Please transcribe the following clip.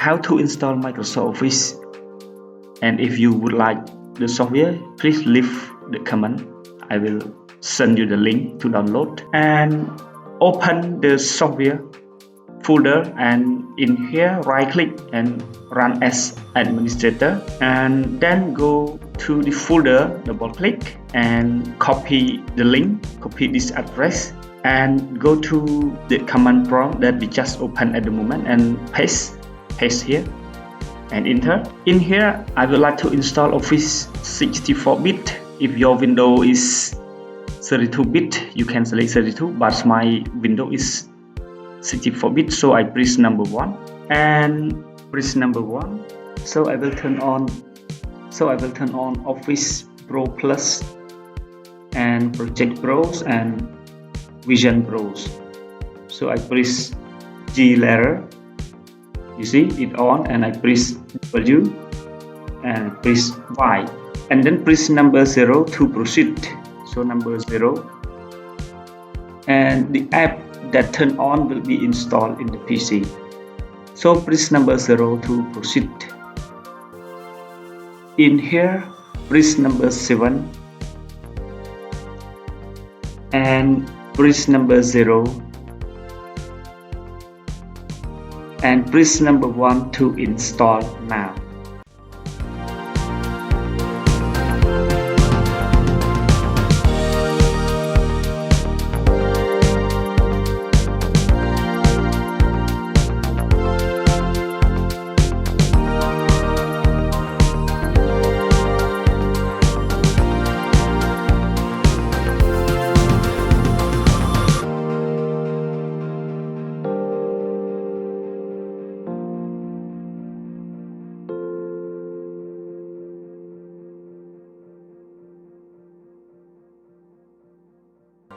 how to install Microsoft Office. And if you would like the software, please leave the comment. I will send you the link to download and open the software folder, and in here right click and run as administrator, and then go to the folder, double click and copy the link, copy this address and go to the command prompt that we just opened at the moment and paste here and enter. In here I would like to install Office 64-bit. If your window is 32-bit, you can select 32, but my window is 64-bit, so I press number 1 and press number 1. So I will turn on Office Pro Plus and Project Pros and Vision Pros. So I press G letter, you see it on, and I press W and press Y and then press number 0 to proceed. So number 0, and the app that turn on will be installed in the PC. So press number 0 to proceed. In here press number 7 and press number 0 and press number 1 to install now.